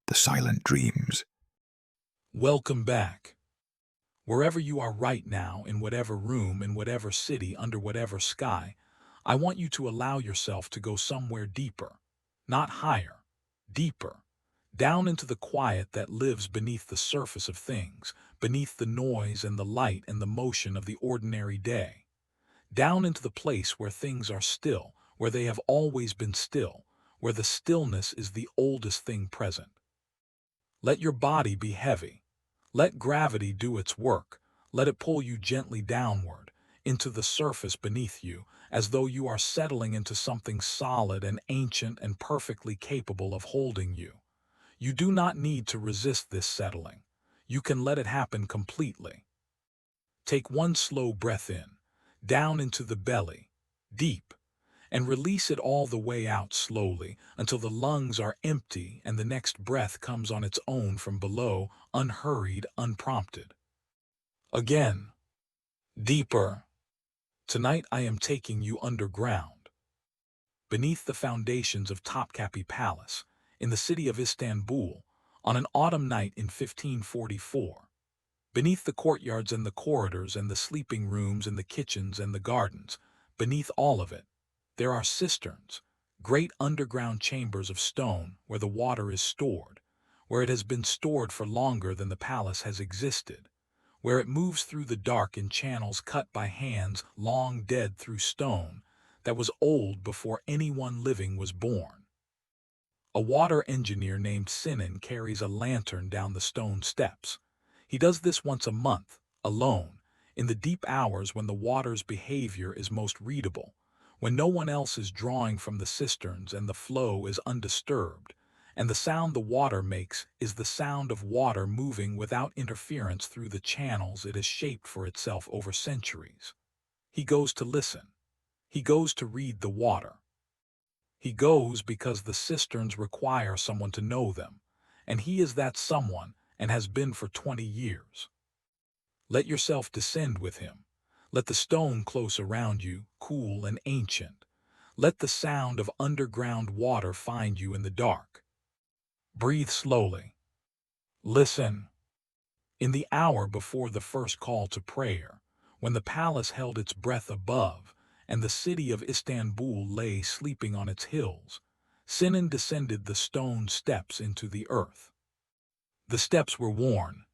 the silent dreams. Welcome back. Wherever you are right now, in whatever room, in whatever city, under whatever sky, I want you to allow yourself to go somewhere deeper, not higher, deeper, down into the quiet that lives beneath the surface of things, beneath the noise and the light and the motion of the ordinary day, down into the place where things are still, where they have always been still, where the stillness is the oldest thing present. Let your body be heavy. Let gravity do its work. Let it pull you gently downward, into the surface beneath you, as though you are settling into something solid and ancient and perfectly capable of holding you. You do not need to resist this settling. You can let it happen completely. Take one slow breath in, down into the belly, deep, and release it all the way out slowly until the lungs are empty and the next breath comes on its own from below, unhurried, unprompted. Again, deeper. Tonight I am taking you underground, beneath the foundations of Topkapi Palace, in the city of Istanbul, on an autumn night in 1544. Beneath the courtyards and the corridors and the sleeping rooms and the kitchens and the gardens, beneath all of it, there are cisterns, great underground chambers of stone where the water is stored, where it has been stored for longer than the palace has existed, where it moves through the dark in channels cut by hands long dead through stone that was old before anyone living was born. A water engineer named Sinan carries a lantern down the stone steps. He does this once a month, alone, in the deep hours when the water's behavior is most readable, when no one else is drawing from the cisterns and the flow is undisturbed, and the sound the water makes is the sound of water moving without interference through the channels it has shaped for itself over centuries. He goes to listen. He goes to read the water. He goes because the cisterns require someone to know them, and he is that someone and has been for 20 years. Let yourself descend with him. Let the stone close around you, cool and ancient. Let the sound of underground water find you in the dark. Breathe slowly. Listen. In the hour before the first call to prayer, when the palace held its breath above, and the city of Istanbul lay sleeping on its hills, Sinan descended the stone steps into the earth. The steps were worn.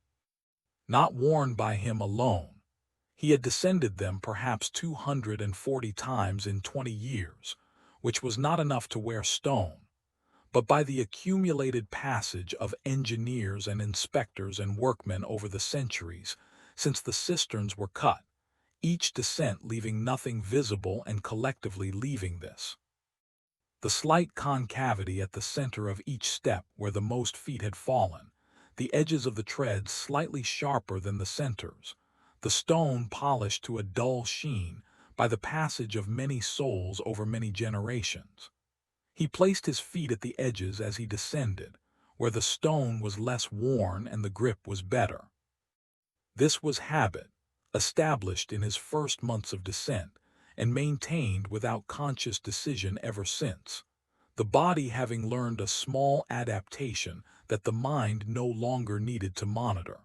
Not worn by him alone. He had descended them perhaps 240 times in 20 years, which was not enough to wear stone, but by the accumulated passage of engineers and inspectors and workmen over the centuries, since the cisterns were cut, each descent leaving nothing visible and collectively leaving this. The slight concavity at the center of each step where the most feet had fallen, the edges of the treads slightly sharper than the centers, the stone polished to a dull sheen by the passage of many souls over many generations. He placed his feet at the edges as he descended, where the stone was less worn and the grip was better. This was habit, established in his first months of descent, and maintained without conscious decision ever since, the body having learned a small adaptation that the mind no longer needed to monitor.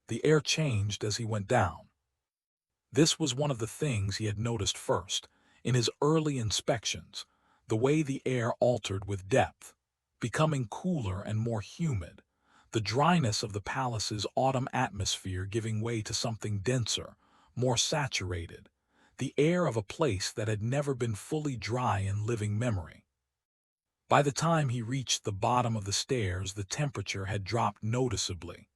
The air changed as he went down. This was one of the things he had noticed first, in his early inspections, the way the air altered with depth, becoming cooler and more humid, the dryness of the palace's autumn atmosphere giving way to something denser, more saturated, the air of a place that had never been fully dry in living memory. By the time he reached the bottom of the stairs, the temperature had dropped noticeably.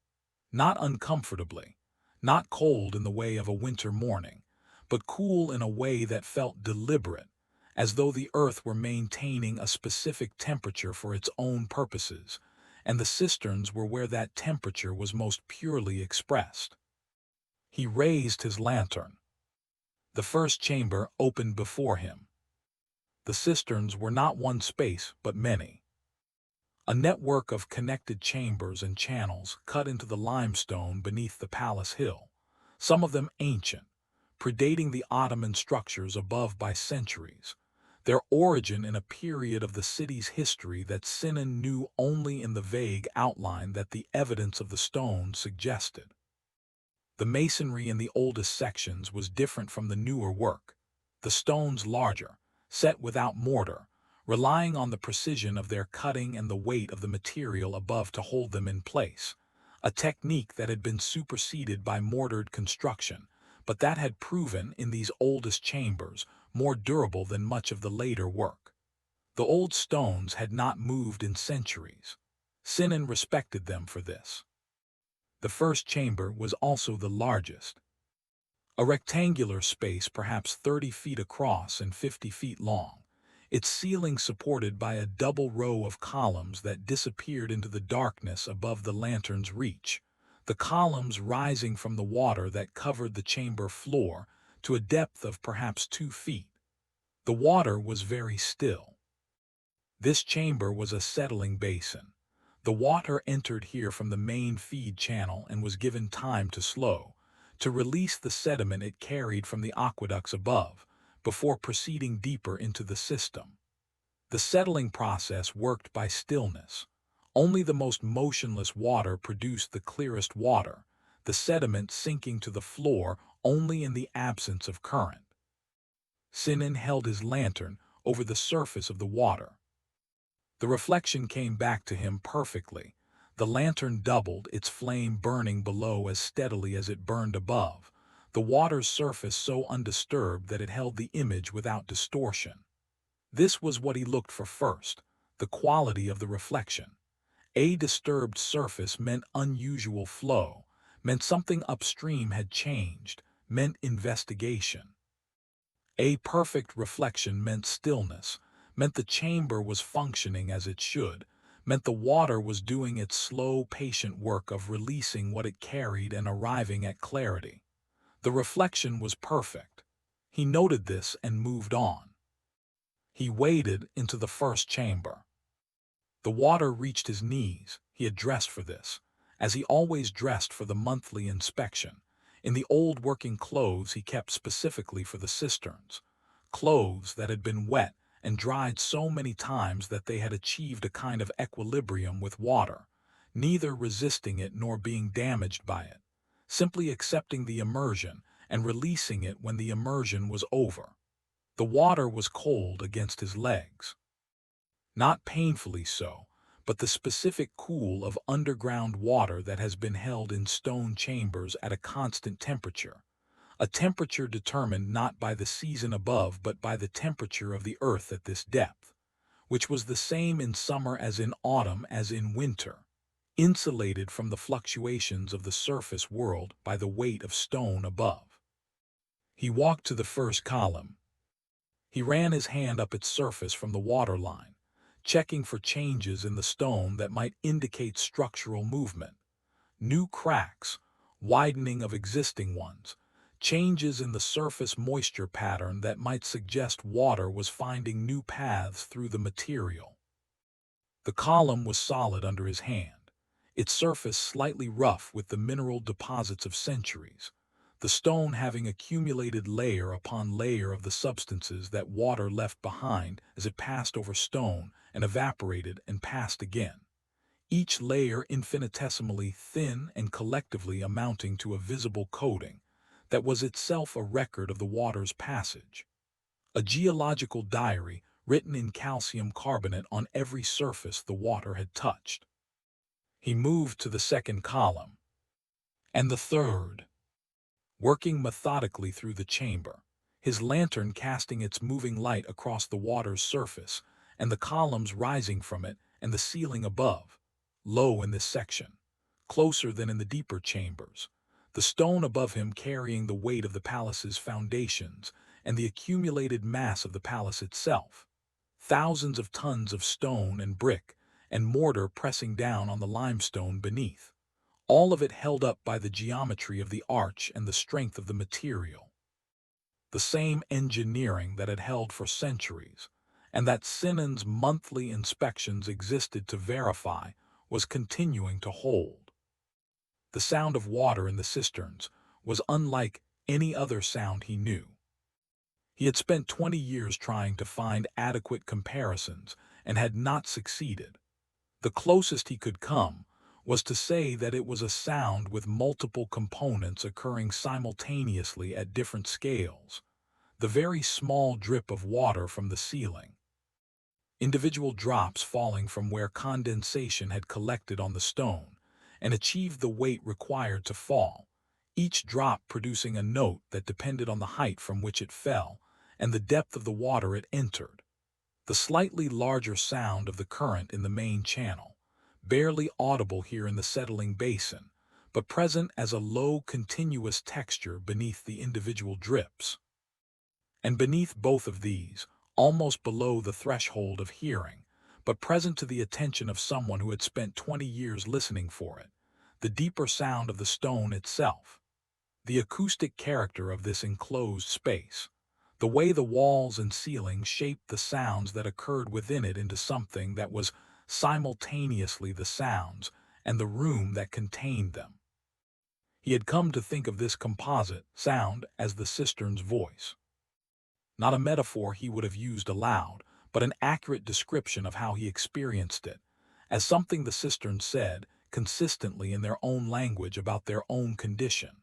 Not uncomfortably, not cold in the way of a winter morning, but cool in a way that felt deliberate, as though the earth were maintaining a specific temperature for its own purposes, and the cisterns were where that temperature was most purely expressed. He raised his lantern. The first chamber opened before him. The cisterns were not one space, but many. A network of connected chambers and channels cut into the limestone beneath the palace hill, some of them ancient, predating the Ottoman structures above by centuries, their origin in a period of the city's history that Sinan knew only in the vague outline that the evidence of the stone suggested. The masonry in the oldest sections was different from the newer work, the stones larger, set without mortar, relying on the precision of their cutting and the weight of the material above to hold them in place, a technique that had been superseded by mortared construction, but that had proven in these oldest chambers more durable than much of the later work. The old stones had not moved in centuries. Sinan respected them for this. The first chamber was also the largest. A rectangular space perhaps 30 feet across and 50 feet long, its ceiling supported by a double row of columns that disappeared into the darkness above the lantern's reach, the columns rising from the water that covered the chamber floor to a depth of perhaps 2 feet. The water was very still. This chamber was a settling basin. The water entered here from the main feed channel and was given time to slow, to release the sediment it carried from the aqueducts above, before proceeding deeper into the system. The settling process worked by stillness. Only the most motionless water produced the clearest water, the sediment sinking to the floor only in the absence of current. Sinan held his lantern over the surface of the water. The reflection came back to him perfectly. The lantern doubled, its flame burning below as steadily as it burned above, the water's surface so undisturbed that it held the image without distortion. This was what he looked for first, the quality of the reflection. A disturbed surface meant unusual flow, meant something upstream had changed, meant investigation. A perfect reflection meant stillness, meant the chamber was functioning as it should, meant the water was doing its slow, patient work of releasing what it carried and arriving at clarity. The reflection was perfect. He noted this and moved on. He waded into the first chamber. The water reached his knees. He had dressed for this, as he always dressed for the monthly inspection, in the old working clothes he kept specifically for the cisterns, clothes that had been wet and dried so many times that they had achieved a kind of equilibrium with water, neither resisting it nor being damaged by it, simply accepting the immersion and releasing it when the immersion was over. The water was cold against his legs. Not painfully so, but the specific cool of underground water that has been held in stone chambers at a constant temperature, a temperature determined not by the season above but by the temperature of the earth at this depth, which was the same in summer as in autumn as in winter, insulated from the fluctuations of the surface world by the weight of stone above. He walked to the first column. He ran his hand up its surface from the water line, checking for changes in the stone that might indicate structural movement, new cracks, widening of existing ones, changes in the surface moisture pattern that might suggest water was finding new paths through the material. The column was solid under his hand, its surface slightly rough with the mineral deposits of centuries, the stone having accumulated layer upon layer of the substances that water left behind as it passed over stone and evaporated and passed again, each layer infinitesimally thin and collectively amounting to a visible coating that was itself a record of the water's passage, a geological diary written in calcium carbonate on every surface the water had touched. He moved to the second column, and the third, working methodically through the chamber, his lantern casting its moving light across the water's surface and the columns rising from it and the ceiling above, low in this section, closer than in the deeper chambers, the stone above him carrying the weight of the palace's foundations and the accumulated mass of the palace itself, thousands of tons of stone and brick and mortar pressing down on the limestone beneath, all of it held up by the geometry of the arch and the strength of the material. The same engineering that had held for centuries, and that Sinan's monthly inspections existed to verify, was continuing to hold. The sound of water in the cisterns was unlike any other sound he knew. He had spent 20 years trying to find adequate comparisons and had not succeeded. The closest he could come was to say that it was a sound with multiple components occurring simultaneously at different scales, the very small drip of water from the ceiling. Individual drops falling from where condensation had collected on the stone and achieved the weight required to fall, each drop producing a note that depended on the height from which it fell and the depth of the water it entered. The slightly larger sound of the current in the main channel, barely audible here in the settling basin, but present as a low continuous texture beneath the individual drips. And beneath both of these, almost below the threshold of hearing, but present to the attention of someone who had spent 20 years listening for it, the deeper sound of the stone itself. The acoustic character of this enclosed space, the way the walls and ceiling shaped the sounds that occurred within it into something that was simultaneously the sounds and the room that contained them. He had come to think of this composite sound as the cistern's voice. Not a metaphor he would have used aloud, but an accurate description of how he experienced it, as something the cistern said consistently in their own language about their own condition.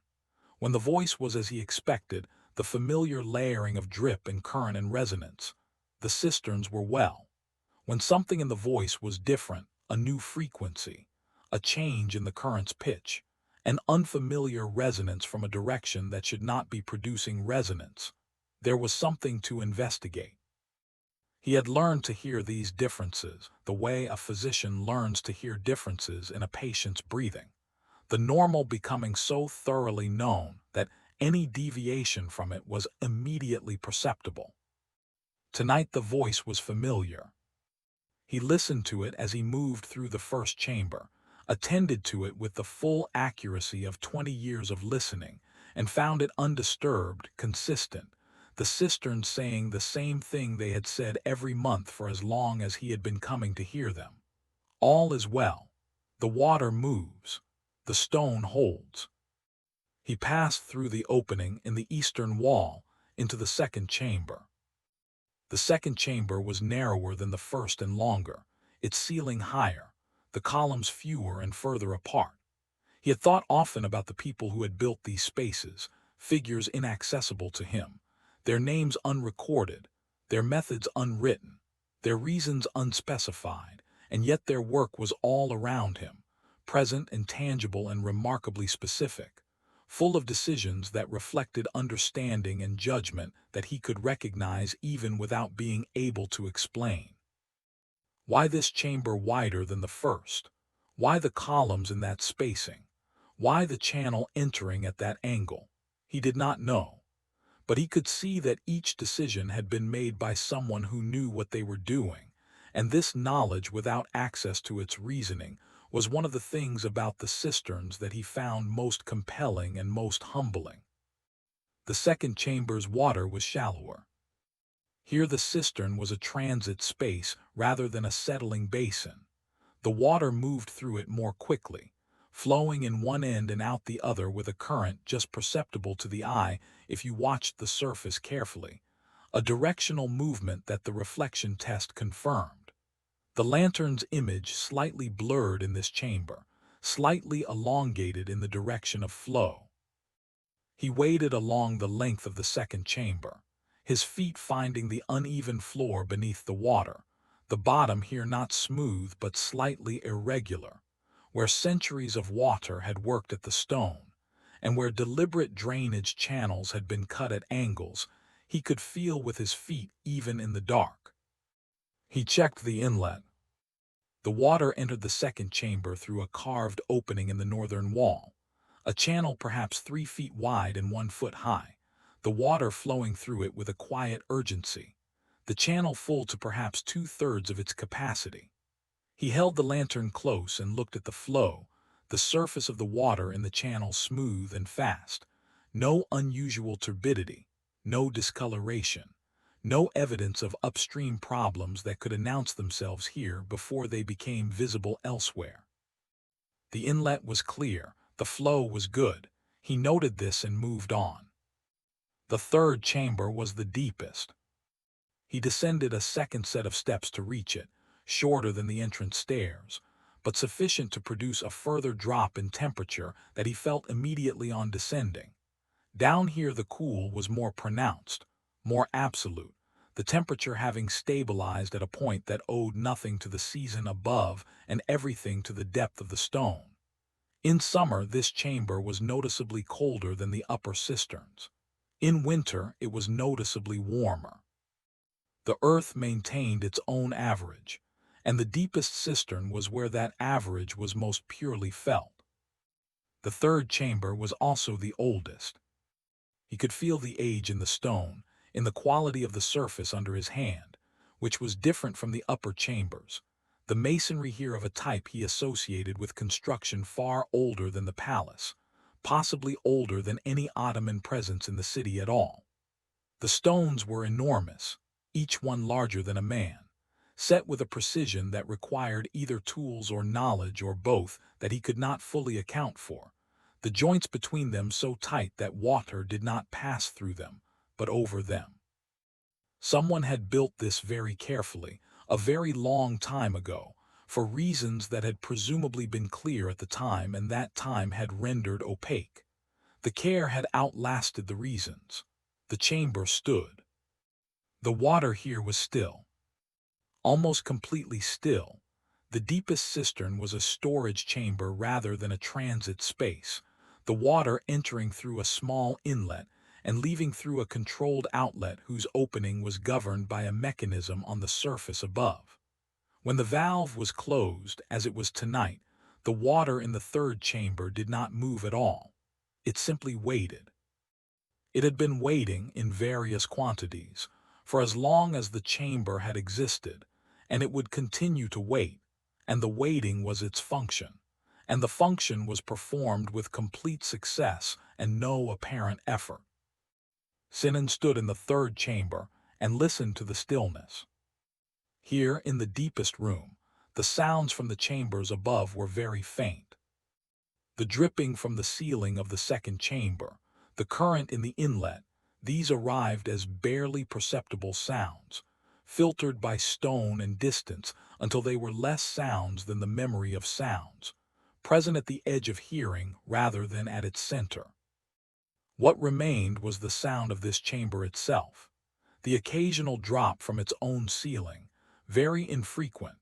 When the voice was as he expected, the familiar layering of drip and current and resonance, the cisterns were well. When something in the voice was different, a new frequency, a change in the current's pitch, an unfamiliar resonance from a direction that should not be producing resonance, there was something to investigate. He had learned to hear these differences the way a physician learns to hear differences in a patient's breathing, the normal becoming so thoroughly known that any deviation from it was immediately perceptible. Tonight the voice was familiar. He listened to it as he moved through the first chamber, attended to it with the full accuracy of 20 years of listening, and found it undisturbed, consistent, the cisterns saying the same thing they had said every month for as long as he had been coming to hear them. All is well. The water moves. The stone holds. He passed through the opening in the eastern wall into the second chamber. The second chamber was narrower than the first and longer, its ceiling higher, the columns fewer and further apart. He had thought often about the people who had built these spaces, figures inaccessible to him, their names unrecorded, their methods unwritten, their reasons unspecified, and yet their work was all around him, present and tangible and remarkably specific, full of decisions that reflected understanding and judgment that he could recognize even without being able to explain. Why this chamber wider than the first? Why the columns in that spacing? Why the channel entering at that angle? He did not know. But he could see that each decision had been made by someone who knew what they were doing, and this knowledge without access to its reasoning was one of the things about the cisterns that he found most compelling and most humbling. The second chamber's water was shallower. Here the cistern was a transit space rather than a settling basin. The water moved through it more quickly, flowing in one end and out the other with a current just perceptible to the eye if you watched the surface carefully, a directional movement that the reflection test confirmed. The lantern's image slightly blurred in this chamber, slightly elongated in the direction of flow. He waded along the length of the second chamber, his feet finding the uneven floor beneath the water, the bottom here not smooth but slightly irregular, where centuries of water had worked at the stone, and where deliberate drainage channels had been cut at angles, he could feel with his feet even in the dark. He checked the inlet. The water entered the second chamber through a carved opening in the northern wall, a channel perhaps 3 feet wide and 1 foot high, the water flowing through it with a quiet urgency, the channel full to perhaps 2/3 of its capacity. He held the lantern close and looked at the flow, the surface of the water in the channel smooth and fast, no unusual turbidity, no discoloration, no evidence of upstream problems that could announce themselves here before they became visible elsewhere. The inlet was clear, the flow was good. He noted this and moved on. The third chamber was the deepest. He descended a second set of steps to reach it, shorter than the entrance stairs, but sufficient to produce a further drop in temperature that he felt immediately on descending. Down here the cool was more pronounced, more absolute, the temperature having stabilized at a point that owed nothing to the season above and everything to the depth of the stone. In summer this chamber was noticeably colder than the upper cisterns. In winter it was noticeably warmer. The earth maintained its own average, and the deepest cistern was where that average was most purely felt. The third chamber was also the oldest. He could feel the age in the stone, in the quality of the surface under his hand, which was different from the upper chambers. The masonry here of a type he associated with construction far older than the palace, possibly older than any Ottoman presence in the city at all. The stones were enormous, each one larger than a man, set with a precision that required either tools or knowledge or both that he could not fully account for, the joints between them so tight that water did not pass through them, but over them. Someone had built this very carefully, a very long time ago, for reasons that had presumably been clear at the time and that time had rendered opaque. The care had outlasted the reasons. The chamber stood. The water here was still, almost completely still. The deepest cistern was a storage chamber rather than a transit space, the water entering through a small inlet and leaving through a controlled outlet whose opening was governed by a mechanism on the surface above. When the valve was closed, as it was tonight, the water in the third chamber did not move at all. It simply waited. It had been waiting in various quantities for as long as the chamber had existed, and it would continue to wait, and the waiting was its function, and the function was performed with complete success and no apparent effort. Sinan stood in the third chamber and listened to the stillness. Here, in the deepest room, the sounds from the chambers above were very faint. The dripping from the ceiling of the second chamber, the current in the inlet, these arrived as barely perceptible sounds, filtered by stone and distance until they were less sounds than the memory of sounds, present at the edge of hearing rather than at its center. What remained was the sound of this chamber itself, the occasional drop from its own ceiling, very infrequent,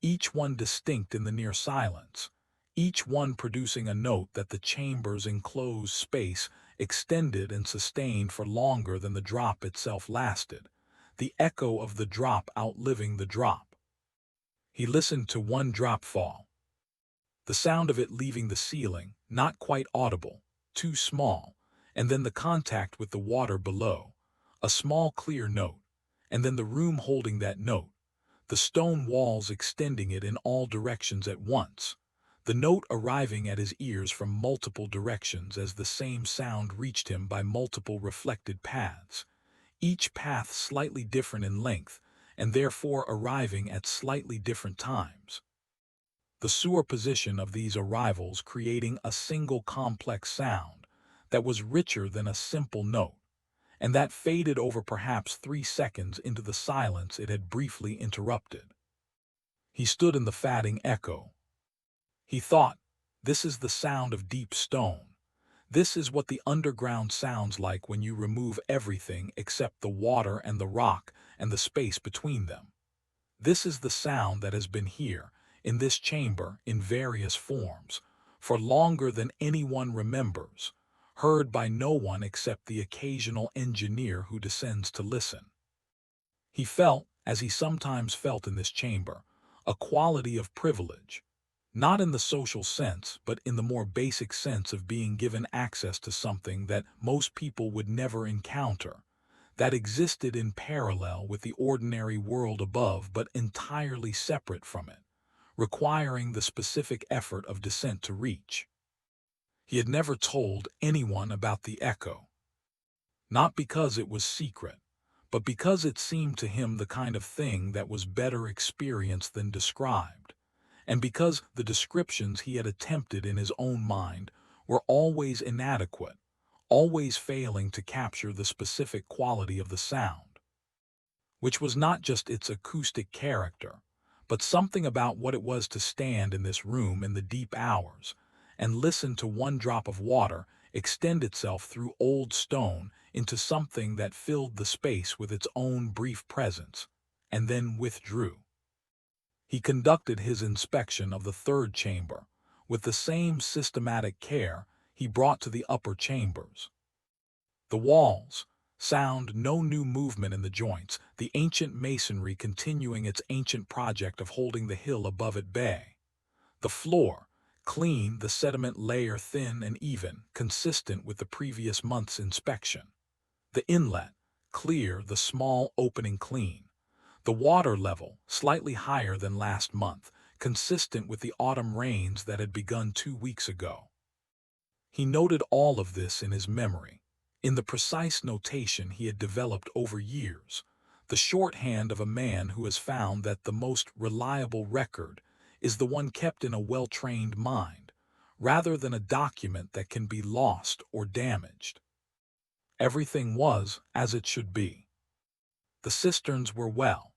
each one distinct in the near silence, each one producing a note that the chamber's enclosed space extended and sustained for longer than the drop itself lasted, the echo of the drop outliving the drop. He listened to one drop fall, the sound of it leaving the ceiling, not quite audible, too small, and then the contact with the water below, a small clear note, and then the room holding that note, the stone walls extending it in all directions at once, the note arriving at his ears from multiple directions as the same sound reached him by multiple reflected paths, each path slightly different in length, and therefore arriving at slightly different times. The superposition of these arrivals creating a single complex sound that was richer than a simple note, and that faded over perhaps 3 seconds into the silence it had briefly interrupted. He stood in the fading echo. He thought, this is the sound of deep stone. This is what the underground sounds like when you remove everything except the water and the rock and the space between them. This is the sound that has been here, in this chamber, in various forms, for longer than anyone remembers, heard by no one except the occasional engineer who descends to listen. He felt, as he sometimes felt in this chamber, a quality of privilege, not in the social sense, but in the more basic sense of being given access to something that most people would never encounter, that existed in parallel with the ordinary world above but entirely separate from it, requiring the specific effort of descent to reach. He had never told anyone about the echo, not because it was secret, but because it seemed to him the kind of thing that was better experienced than described, and because the descriptions he had attempted in his own mind were always inadequate, always failing to capture the specific quality of the sound, which was not just its acoustic character, but something about what it was to stand in this room in the deep hours and listen to one drop of water extend itself through old stone into something that filled the space with its own brief presence, and then withdrew. He conducted his inspection of the third chamber with the same systematic care he brought to the upper chambers. The walls, sound no new movement in the joints, the ancient masonry continuing its ancient project of holding the hill above at bay. The floor, clean, the sediment layer thin and even, consistent with the previous month's inspection. The inlet, clear, the small opening clean. The water level, slightly higher than last month, consistent with the autumn rains that had begun 2 weeks ago. He noted all of this in his memory, in the precise notation he had developed over years, the shorthand of a man who has found that the most reliable record is the one kept in a well-trained mind, rather than a document that can be lost or damaged. Everything was as it should be. The cisterns were well.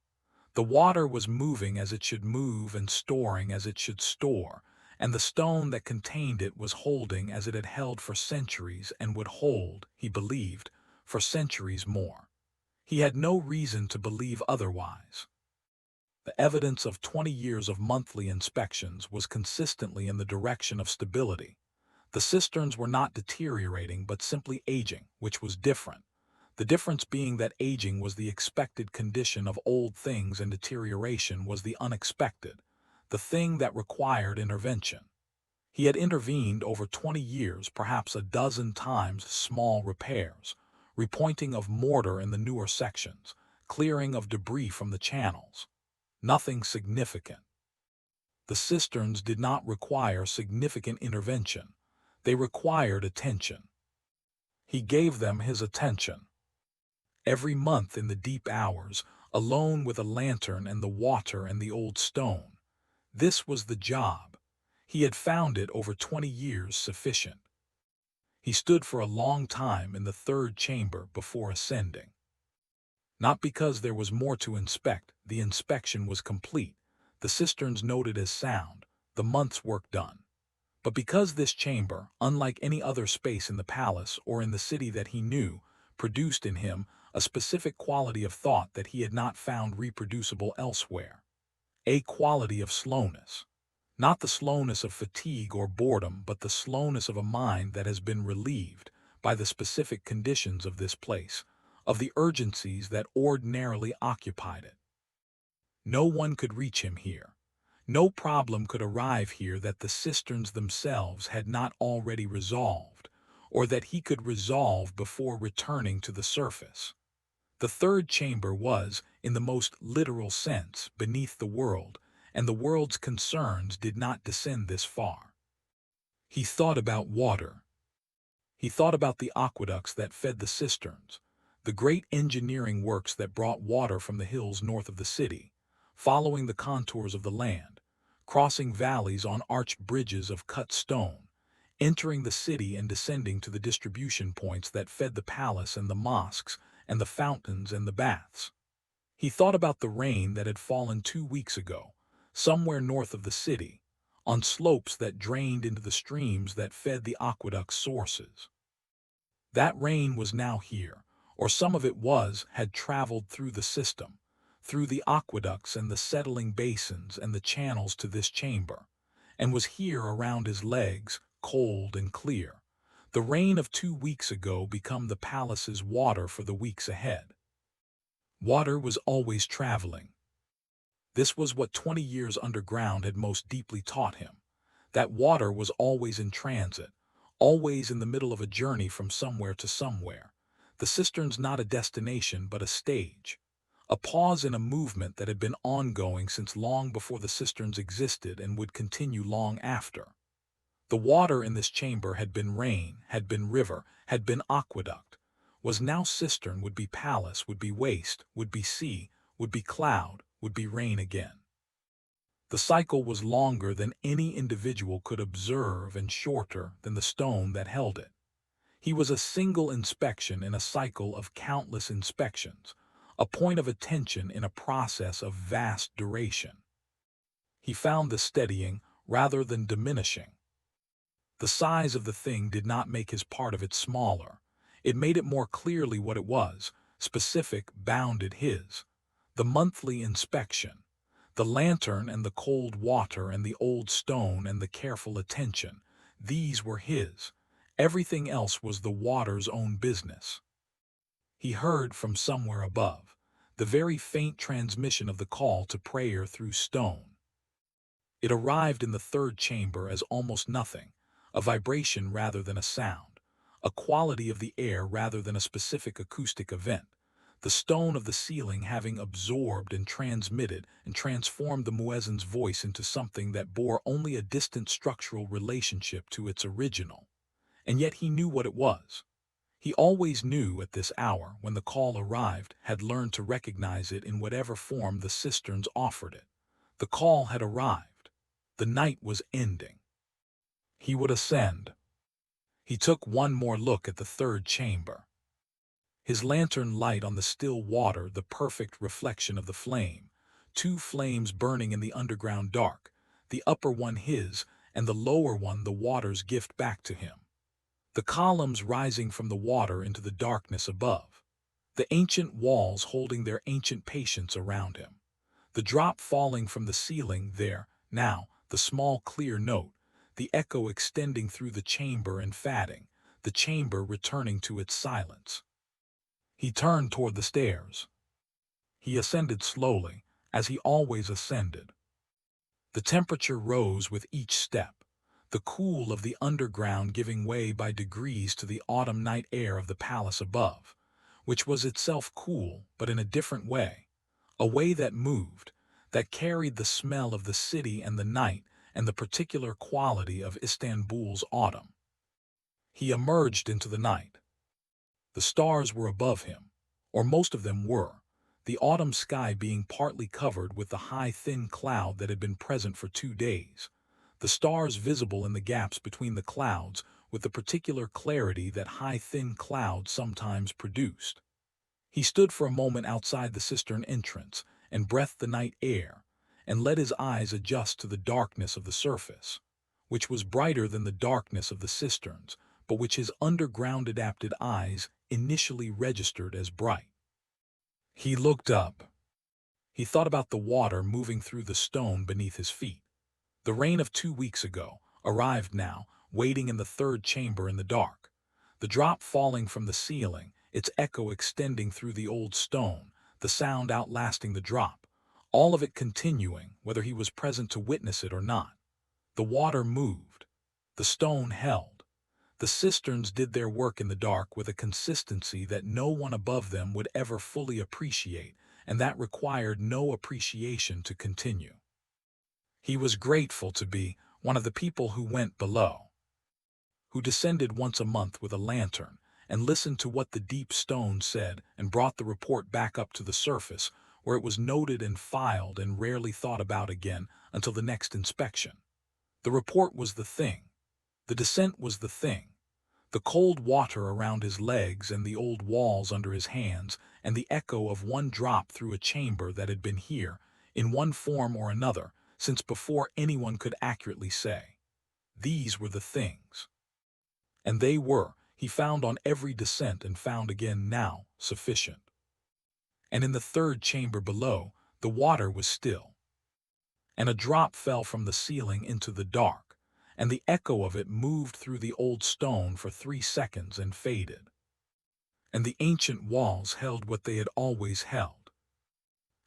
The water was moving as it should move and storing as it should store, and the stone that contained it was holding as it had held for centuries and would hold, he believed, for centuries more. He had no reason to believe otherwise. The evidence of 20 years of monthly inspections was consistently in the direction of stability. The cisterns were not deteriorating but simply aging, which was different. The difference being that aging was the expected condition of old things and deterioration was the unexpected, the thing that required intervention. He had intervened over 20 years, perhaps a dozen times, small repairs, repointing of mortar in the newer sections, clearing of debris from the channels. Nothing significant. The cisterns did not require significant intervention. They required attention. He gave them his attention. Every month in the deep hours, alone with a lantern and the water and the old stone. This was the job. He had found it over 20 years sufficient. He stood for a long time in the third chamber before ascending. Not because there was more to inspect, the inspection was complete, the cisterns noted as sound, the month's work done. But because this chamber, unlike any other space in the palace or in the city that he knew, produced in him a specific quality of thought that he had not found reproducible elsewhere. A quality of slowness. Not the slowness of fatigue or boredom, but the slowness of a mind that has been relieved by the specific conditions of this place, of the urgencies that ordinarily occupied it. No one could reach him here. No problem could arrive here that the cisterns themselves had not already resolved, or that he could resolve before returning to the surface. The third chamber was, in the most literal sense, beneath the world, and the world's concerns did not descend this far. He thought about water. He thought about the aqueducts that fed the cisterns, the great engineering works that brought water from the hills north of the city, following the contours of the land, crossing valleys on arched bridges of cut stone, entering the city and descending to the distribution points that fed the palace and the mosques and the fountains and the baths. He thought about the rain that had fallen 2 weeks ago, somewhere north of the city, on slopes that drained into the streams that fed the aqueduct's sources. That rain was now here, or some of it had traveled through the system, through the aqueducts and the settling basins and the channels to this chamber, and was here around his legs, cold and clear. The rain of 2 weeks ago become the palace's water for the weeks ahead. Water was always traveling. This was what 20 years underground had most deeply taught him, that water was always in transit, always in the middle of a journey from somewhere to somewhere. The cistern's not a destination but a stage, a pause in a movement that had been ongoing since long before the cisterns existed and would continue long after. The water in this chamber had been rain, had been river, had been aqueduct, was now cistern, would be palace, would be waste, would be sea, would be cloud, would be rain again. The cycle was longer than any individual could observe and shorter than the stone that held it. He was a single inspection in a cycle of countless inspections, a point of attention in a process of vast duration. He found the steadying rather than diminishing. The size of the thing did not make his part of it smaller. It made it more clearly what it was, specific, bounded his. The monthly inspection, the lantern and the cold water and the old stone and the careful attention, these were his. Everything else was the water's own business. He heard from somewhere above, the very faint transmission of the call to prayer through stone. It arrived in the third chamber as almost nothing, a vibration rather than a sound, a quality of the air rather than a specific acoustic event, the stone of the ceiling having absorbed and transmitted and transformed the muezzin's voice into something that bore only a distant structural relationship to its original. And yet he knew what it was. He always knew at this hour when the call arrived, had learned to recognize it in whatever form the cisterns offered it. The call had arrived. The night was ending. He would ascend. He took one more look at the third chamber. His lantern light on the still water, the perfect reflection of the flame. Two flames burning in the underground dark, the upper one his, and the lower one the water's gift back to him. The columns rising from the water into the darkness above. The ancient walls holding their ancient patience around him. The drop falling from the ceiling there, now, the small clear note, the echo extending through the chamber and fading, the chamber returning to its silence. He turned toward the stairs. He ascended slowly, as he always ascended. The temperature rose with each step, the cool of the underground giving way by degrees to the autumn night air of the palace above, which was itself cool but in a different way, a way that moved, that carried the smell of the city and the night and the particular quality of Istanbul's autumn. He emerged into the night. The stars were above him, or most of them were, the autumn sky being partly covered with the high thin cloud that had been present for 2 days, the stars visible in the gaps between the clouds with the particular clarity that high thin clouds sometimes produced. He stood for a moment outside the cistern entrance and breathed the night air, and let his eyes adjust to the darkness of the surface, which was brighter than the darkness of the cisterns, but which his underground-adapted eyes initially registered as bright. He looked up. He thought about the water moving through the stone beneath his feet. The rain of 2 weeks ago arrived now, waiting in the third chamber in the dark. The drop falling from the ceiling, its echo extending through the old stone, the sound outlasting the drop, all of it continuing, whether he was present to witness it or not. The water moved. The stone held. The cisterns did their work in the dark with a consistency that no one above them would ever fully appreciate, and that required no appreciation to continue. He was grateful to be one of the people who went below, who descended once a month with a lantern and listened to what the deep stone said and brought the report back up to the surface, where it was noted and filed and rarely thought about again until the next inspection. The report was the thing. The descent was the thing. The cold water around his legs and the old walls under his hands and the echo of one drop through a chamber that had been here, in one form or another, since before anyone could accurately say. These were the things. And they were, he found on every descent and found again now, sufficient. And in the third chamber below, the water was still. And a drop fell from the ceiling into the dark, and the echo of it moved through the old stone for 3 seconds and faded. And the ancient walls held what they had always held.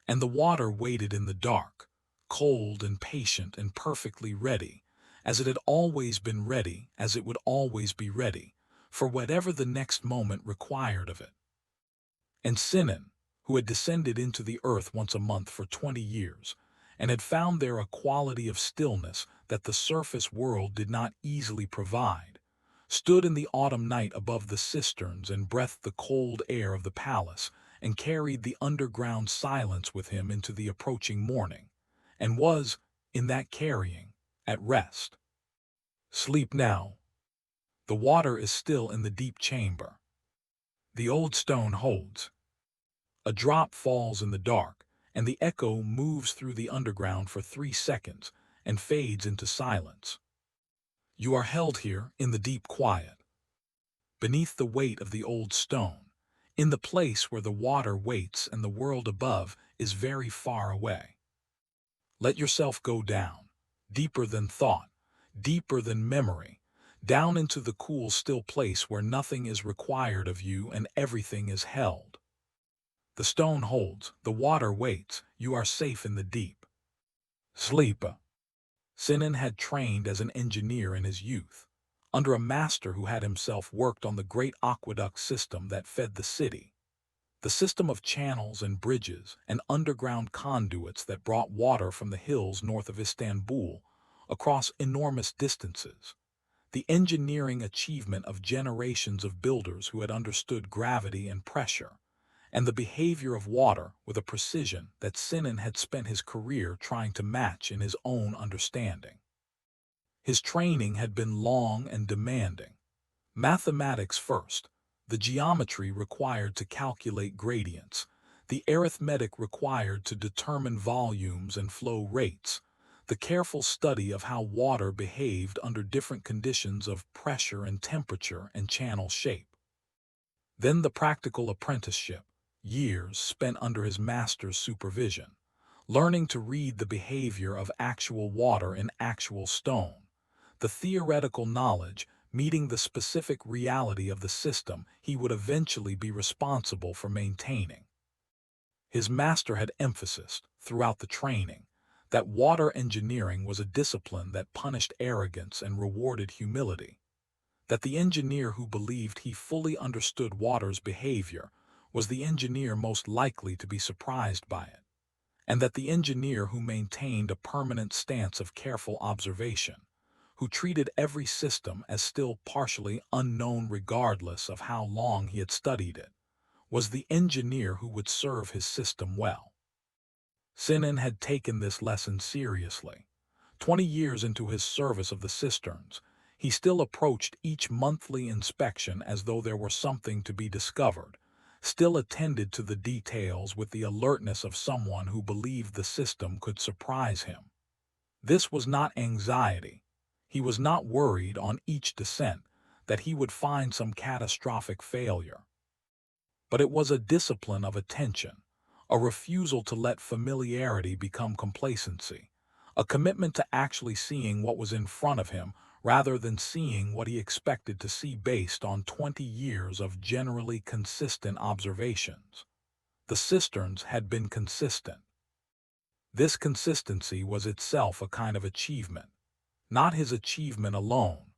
And the water waited in the dark, cold and patient and perfectly ready, as it had always been ready, as it would always be ready, for whatever the next moment required of it. And Sinan, who had descended into the earth once a month for 20 years, and had found there a quality of stillness that the surface world did not easily provide, stood in the autumn night above the cisterns and breathed the cold air of the palace, and carried the underground silence with him into the approaching morning, and was, in that carrying, at rest. Sleep now. The water is still in the deep chamber. The old stone holds. A drop falls in the dark, and the echo moves through the underground for 3 seconds and fades into silence. You are held here in the deep quiet, beneath the weight of the old stone, in the place where the water waits and the world above is very far away. Let yourself go down, deeper than thought, deeper than memory, down into the cool, still place where nothing is required of you and everything is held. The stone holds, the water waits, you are safe in the deep. Sleep. Sinan had trained as an engineer in his youth, under a master who had himself worked on the great aqueduct system that fed the city. The system of channels and bridges and underground conduits that brought water from the hills north of Istanbul across enormous distances. The engineering achievement of generations of builders who had understood gravity and pressure, and the behavior of water with a precision that Sinan had spent his career trying to match in his own understanding. His training had been long and demanding. Mathematics first, the geometry required to calculate gradients, the arithmetic required to determine volumes and flow rates, the careful study of how water behaved under different conditions of pressure and temperature and channel shape. Then the practical apprenticeship, years spent under his master's supervision, learning to read the behavior of actual water in actual stone, the theoretical knowledge meeting the specific reality of the system he would eventually be responsible for maintaining. His master had emphasized, throughout the training, that water engineering was a discipline that punished arrogance and rewarded humility, that the engineer who believed he fully understood water's behavior was the engineer most likely to be surprised by it, and that the engineer who maintained a permanent stance of careful observation, who treated every system as still partially unknown regardless of how long he had studied it, was the engineer who would serve his system well. Sinan had taken this lesson seriously. 20 years into his service of the cisterns, he still approached each monthly inspection as though there were something to be discovered, still attended to the details with the alertness of someone who believed the system could surprise him. This was not anxiety. He was not worried on each descent that he would find some catastrophic failure. But it was a discipline of attention, a refusal to let familiarity become complacency, a commitment to actually seeing what was in front of him rather than seeing what he expected to see based on 20 years of generally consistent observations. The cisterns had been consistent. This consistency was itself a kind of achievement, not his achievement alone,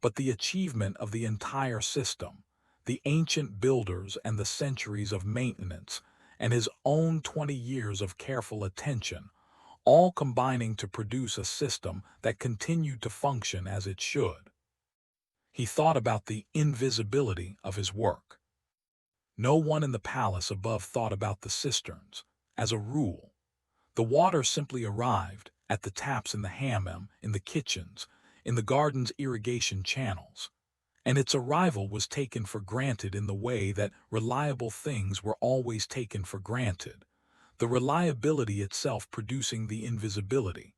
but the achievement of the entire system, the ancient builders and the centuries of maintenance, and his own 20 years of careful attention, all combining to produce a system that continued to function as it should. He thought about the invisibility of his work. No one in the palace above thought about the cisterns. As a rule, the water simply arrived at the taps in the hammam, in the kitchens, in the garden's irrigation channels, and its arrival was taken for granted in the way that reliable things were always taken for granted, the reliability itself producing the invisibility,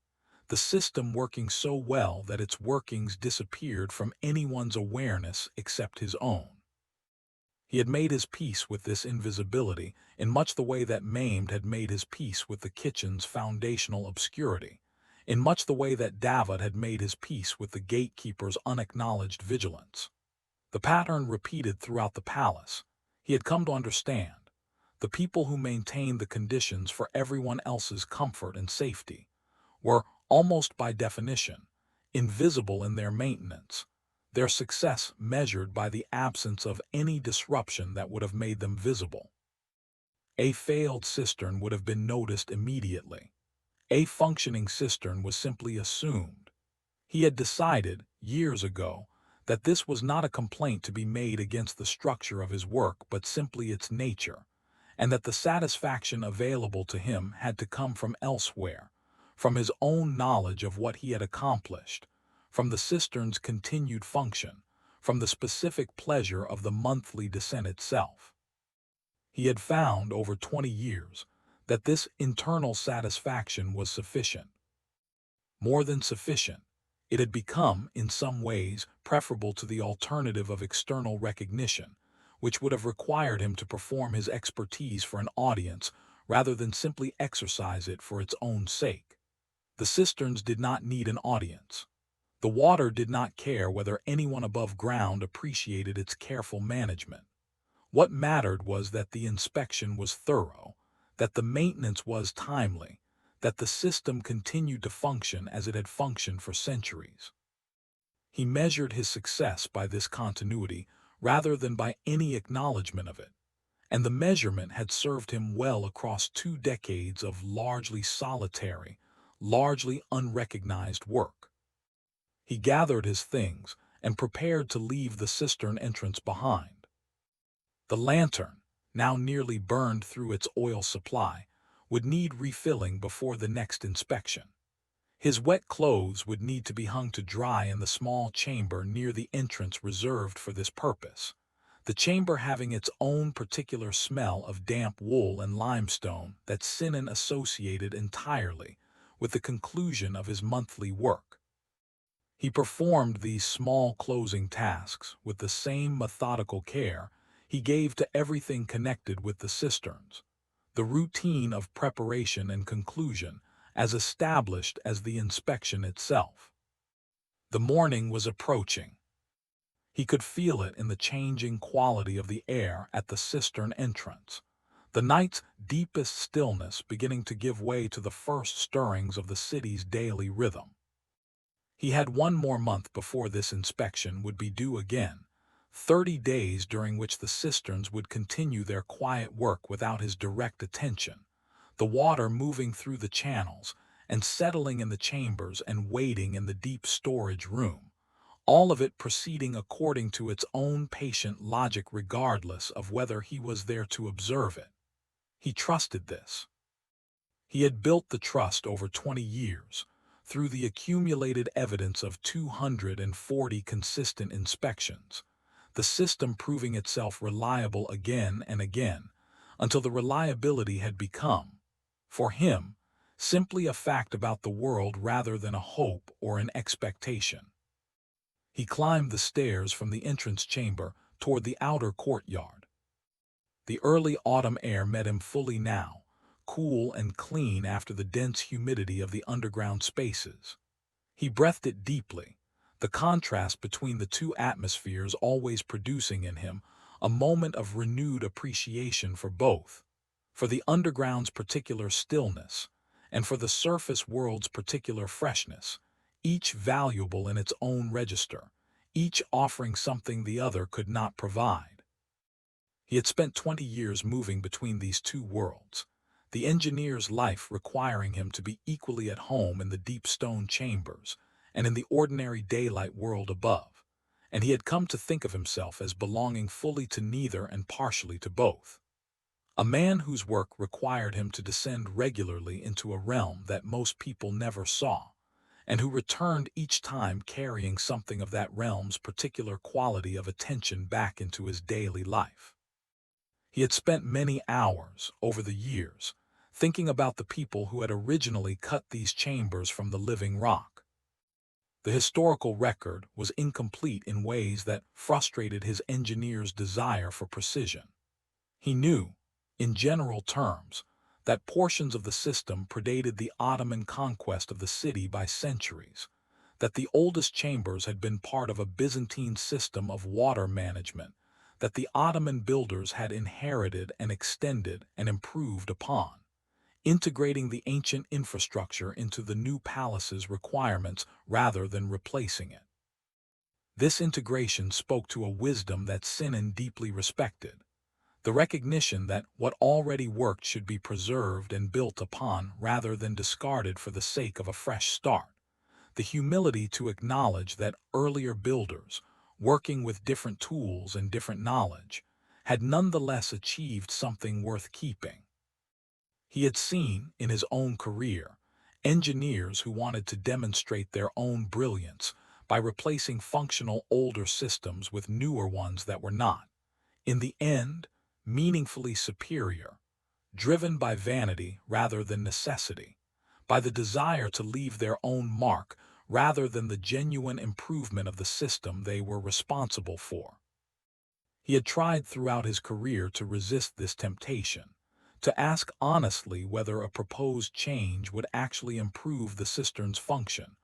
the system working so well that its workings disappeared from anyone's awareness except his own. He had made his peace with this invisibility in much the way that Maimed had made his peace with the kitchen's foundational obscurity, in much the way that David had made his peace with the gatekeeper's unacknowledged vigilance. The pattern repeated throughout the palace. He had come to understand. The people who maintained the conditions for everyone else's comfort and safety were, almost by definition, invisible in their maintenance, their success measured by the absence of any disruption that would have made them visible. A failed cistern would have been noticed immediately. A functioning cistern was simply assumed. He had decided, years ago, that this was not a complaint to be made against the structure of his work but simply its nature, and that the satisfaction available to him had to come from elsewhere, from his own knowledge of what he had accomplished, from the cistern's continued function, from the specific pleasure of the monthly descent itself. He had found over 20 years that this internal satisfaction was sufficient. More than sufficient, it had become, in some ways, preferable to the alternative of external recognition, which would have required him to perform his expertise for an audience rather than simply exercise it for its own sake. The cisterns did not need an audience. The water did not care whether anyone above ground appreciated its careful management. What mattered was that the inspection was thorough, that the maintenance was timely, that the system continued to function as it had functioned for centuries. He measured his success by this continuity rather than by any acknowledgement of it, and the measurement had served him well across 2 decades of largely solitary, largely unrecognized work. He gathered his things and prepared to leave the cistern entrance behind. The lantern, now nearly burned through its oil supply, would need refilling before the next inspection. His wet clothes would need to be hung to dry in the small chamber near the entrance reserved for this purpose, the chamber having its own particular smell of damp wool and limestone that Sinan associated entirely with the conclusion of his monthly work. He performed these small closing tasks with the same methodical care he gave to everything connected with the cisterns, the routine of preparation and conclusion as established as the inspection itself. The morning was approaching. He could feel it in the changing quality of the air at the cistern entrance, the night's deepest stillness beginning to give way to the first stirrings of the city's daily rhythm. He had 1 more month before this inspection would be due again, 30 days during which the cisterns would continue their quiet work without his direct attention, the water moving through the channels and settling in the chambers and waiting in the deep storage room, all of it proceeding according to its own patient logic regardless of whether he was there to observe it. He trusted this. He had built the trust over 20 years, through the accumulated evidence of 240 consistent inspections, the system proving itself reliable again and again, until the reliability had become, for him, simply a fact about the world rather than a hope or an expectation. He climbed the stairs from the entrance chamber toward the outer courtyard. The early autumn air met him fully now, cool and clean after the dense humidity of the underground spaces. He breathed it deeply, the contrast between the two atmospheres always producing in him a moment of renewed appreciation for both, for the underground's particular stillness, and for the surface world's particular freshness, each valuable in its own register, each offering something the other could not provide. He had spent 20 years moving between these two worlds, the engineer's life requiring him to be equally at home in the deep stone chambers and in the ordinary daylight world above, and he had come to think of himself as belonging fully to neither and partially to both. A man whose work required him to descend regularly into a realm that most people never saw, and who returned each time carrying something of that realm's particular quality of attention back into his daily life. He had spent many hours, over the years, thinking about the people who had originally cut these chambers from the living rock. The historical record was incomplete in ways that frustrated his engineer's desire for precision. He knew, in general terms, that portions of the system predated the Ottoman conquest of the city by centuries, that the oldest chambers had been part of a Byzantine system of water management, that the Ottoman builders had inherited and extended and improved upon, integrating the ancient infrastructure into the new palace's requirements rather than replacing it. This integration spoke to a wisdom that Sinan deeply respected, the recognition that what already worked should be preserved and built upon rather than discarded for the sake of a fresh start, the humility to acknowledge that earlier builders, working with different tools and different knowledge, had nonetheless achieved something worth keeping. He had seen, in his own career, engineers who wanted to demonstrate their own brilliance by replacing functional older systems with newer ones that were not, in the end, meaningfully superior, driven by vanity rather than necessity, by the desire to leave their own mark rather than the genuine improvement of the system they were responsible for. He had tried throughout his career to resist this temptation, to ask honestly whether a proposed change would actually improve the cistern's function,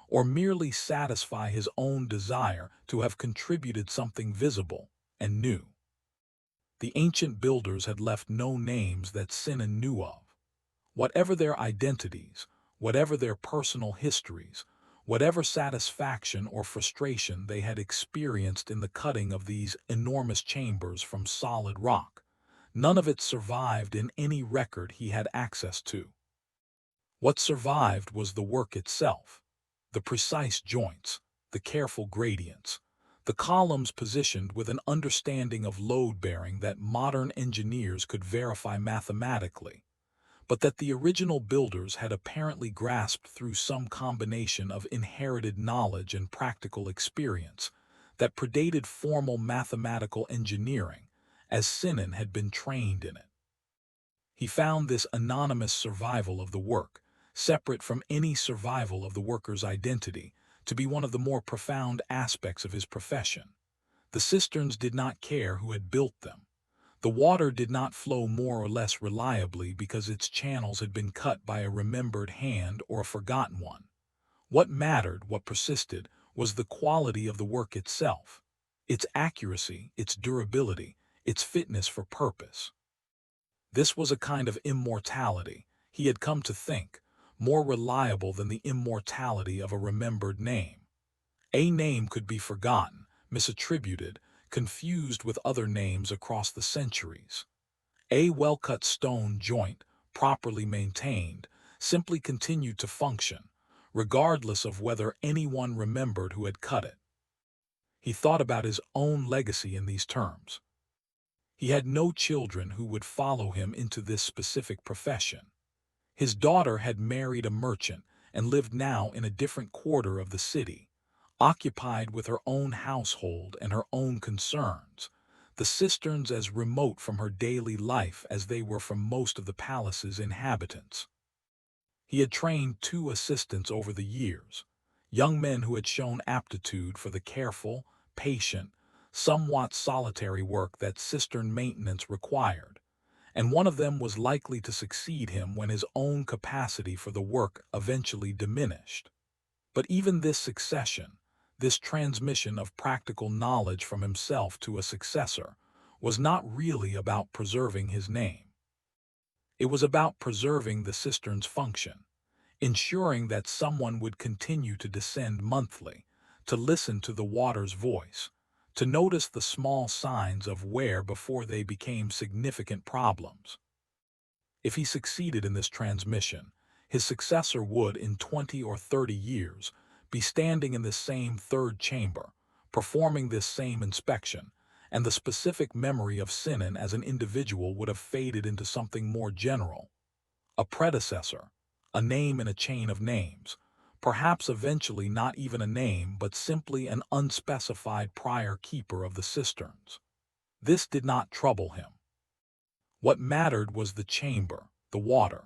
or merely satisfy his own desire to have contributed something visible and new. The ancient builders had left no names that Sinan knew of. Whatever their identities, whatever their personal histories, whatever satisfaction or frustration they had experienced in the cutting of these enormous chambers from solid rock, none of it survived in any record he had access to. What survived was the work itself, the precise joints, the careful gradients, the columns positioned with an understanding of load-bearing that modern engineers could verify mathematically, but that the original builders had apparently grasped through some combination of inherited knowledge and practical experience that predated formal mathematical engineering, as Sinan had been trained in it. He found this anonymous survival of the work, separate from any survival of the worker's identity, to be one of the more profound aspects of his profession. The cisterns did not care who had built them. The water did not flow more or less reliably because its channels had been cut by a remembered hand or a forgotten one. What mattered, what persisted, was the quality of the work itself, its accuracy, its durability, its fitness for purpose. This was a kind of immortality, he had come to think, more reliable than the immortality of a remembered name. A name could be forgotten, misattributed, confused with other names across the centuries. A well-cut stone joint, properly maintained, simply continued to function, regardless of whether anyone remembered who had cut it. He thought about his own legacy in these terms. He had no children who would follow him into this specific profession. His daughter had married a merchant and lived now in a different quarter of the city, occupied with her own household and her own concerns, the cisterns as remote from her daily life as they were from most of the palace's inhabitants. He had trained 2 assistants over the years, young men who had shown aptitude for the careful, patient, somewhat solitary work that cistern maintenance required, and one of them was likely to succeed him when his own capacity for the work eventually diminished. But even this succession, this transmission of practical knowledge from himself to a successor, was not really about preserving his name. It was about preserving the cistern's function, ensuring that someone would continue to descend monthly, to listen to the water's voice, to notice the small signs of wear before they became significant problems. If he succeeded in this transmission, his successor would, in 20 or 30 years, be standing in this same third chamber, performing this same inspection, and the specific memory of Sinan as an individual would have faded into something more general. A predecessor, a name in a chain of names, perhaps eventually not even a name but simply an unspecified prior keeper of the cisterns. This did not trouble him. What mattered was the chamber, the water,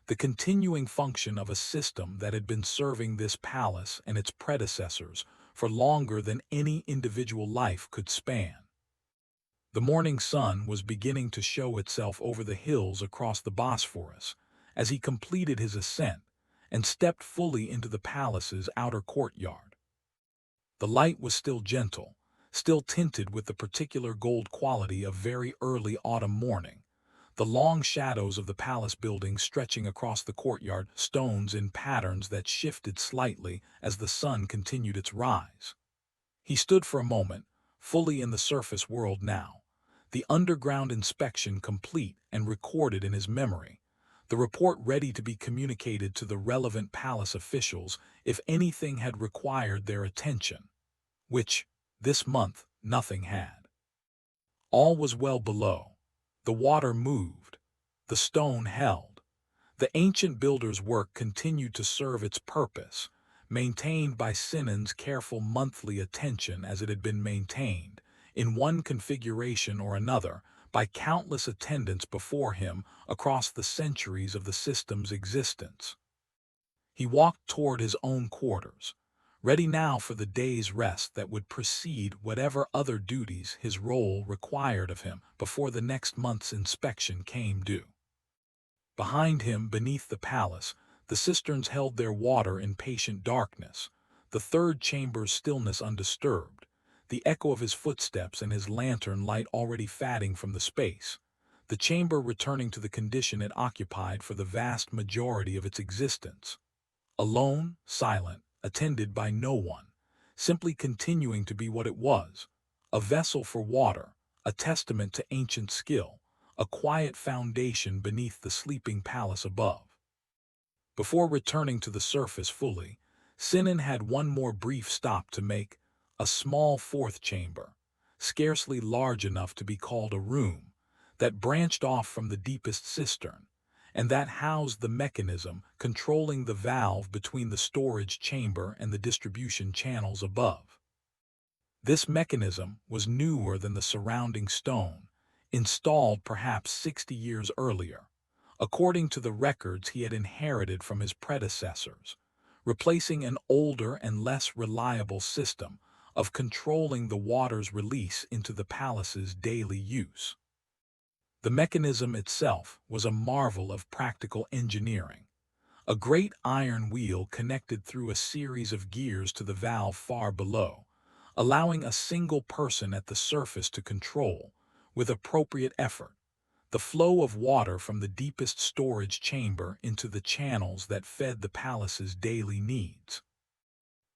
the continuing function of a system that had been serving this palace and its predecessors for longer than any individual life could span. The morning sun was beginning to show itself over the hills across the Bosphorus as he completed his ascent and stepped fully into the palace's outer courtyard. The light was still gentle, still tinted with the particular gold quality of very early autumn morning, the long shadows of the palace building stretching across the courtyard, stones in patterns that shifted slightly as the sun continued its rise. He stood for a moment, fully in the surface world now, the underground inspection complete and recorded in his memory, the report ready to be communicated to the relevant palace officials if anything had required their attention, which, this month, nothing had. All was well below. The water moved. The stone held. The ancient builder's work continued to serve its purpose, maintained by Sinan's careful monthly attention as it had been maintained, in one configuration or another, by countless attendants before him across the centuries of the system's existence. He walked toward his own quarters, ready now for the day's rest that would precede whatever other duties his role required of him before the next month's inspection came due. Behind him, beneath the palace, the cisterns held their water in patient darkness, the third chamber's stillness undisturbed, the echo of his footsteps and his lantern light already fading from the space, the chamber returning to the condition it occupied for the vast majority of its existence. Alone, silent, attended by no one, simply continuing to be what it was, a vessel for water, a testament to ancient skill, a quiet foundation beneath the sleeping palace above. Before returning to the surface fully, Sinan had one more brief stop to make, a small fourth chamber, scarcely large enough to be called a room, that branched off from the deepest cistern, and that housed the mechanism controlling the valve between the storage chamber and the distribution channels above. This mechanism was newer than the surrounding stone, installed perhaps 60 years earlier, according to the records he had inherited from his predecessors, replacing an older and less reliable system of controlling the water's release into the palace's daily use. The mechanism itself was a marvel of practical engineering. A great iron wheel connected through a series of gears to the valve far below, allowing a single person at the surface to control, with appropriate effort, the flow of water from the deepest storage chamber into the channels that fed the palace's daily needs.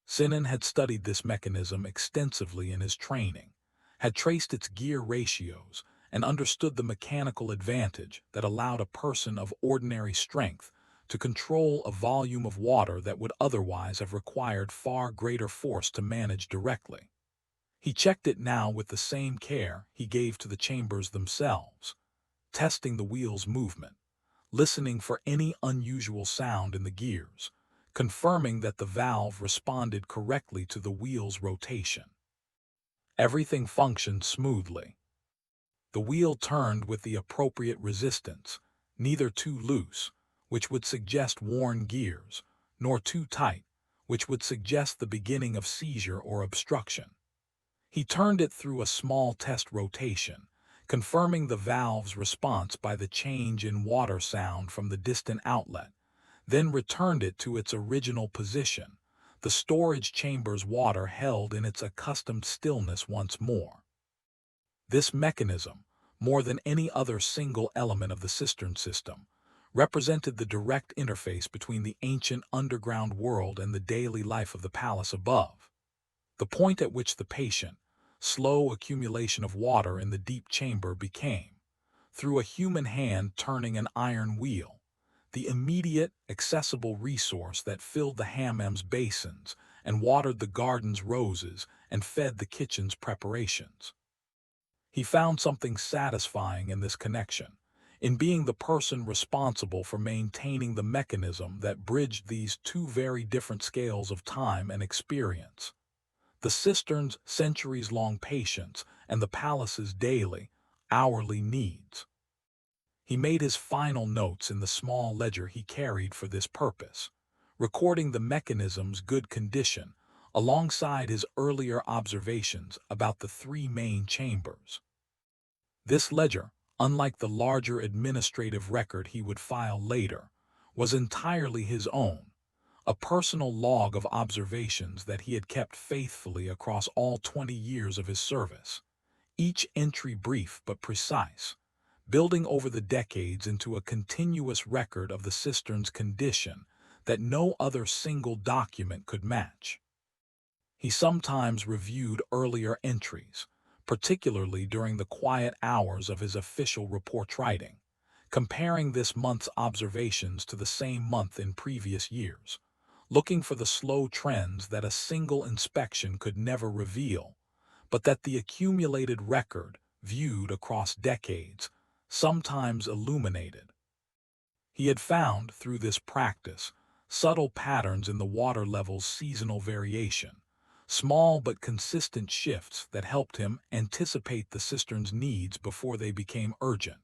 Sinan had studied this mechanism extensively in his training, had traced its gear ratios, and understood the mechanical advantage that allowed a person of ordinary strength to control a volume of water that would otherwise have required far greater force to manage directly. He checked it now with the same care he gave to the chambers themselves, testing the wheel's movement, listening for any unusual sound in the gears, confirming that the valve responded correctly to the wheel's rotation. Everything functioned smoothly. The wheel turned with the appropriate resistance, neither too loose, which would suggest worn gears, nor too tight, which would suggest the beginning of seizure or obstruction. He turned it through a small test rotation, confirming the valve's response by the change in water sound from the distant outlet, then returned it to its original position, the storage chamber's water held in its accustomed stillness once more. This mechanism, more than any other single element of the cistern system, represented the direct interface between the ancient underground world and the daily life of the palace above. The point at which the patient, slow accumulation of water in the deep chamber became, through a human hand turning an iron wheel, the immediate, accessible resource that filled the Hammam's basins and watered the garden's roses and fed the kitchen's preparations. He found something satisfying in this connection, in being the person responsible for maintaining the mechanism that bridged these two very different scales of time and experience. The cistern's centuries-long patience and the palace's daily, hourly needs. He made his final notes in the small ledger he carried for this purpose, recording the mechanism's good condition alongside his earlier observations about the three main chambers. This ledger, unlike the larger administrative record he would file later, was entirely his own, a personal log of observations that he had kept faithfully across all 20 years of his service, each entry brief but precise, building over the decades into a continuous record of the cistern's condition that no other single document could match. He sometimes reviewed earlier entries, particularly during the quiet hours of his official report writing, comparing this month's observations to the same month in previous years, looking for the slow trends that a single inspection could never reveal, but that the accumulated record, viewed across decades, sometimes illuminated. He had found, through this practice, subtle patterns in the water level's seasonal variation, small but consistent shifts that helped him anticipate the cistern's needs before they became urgent.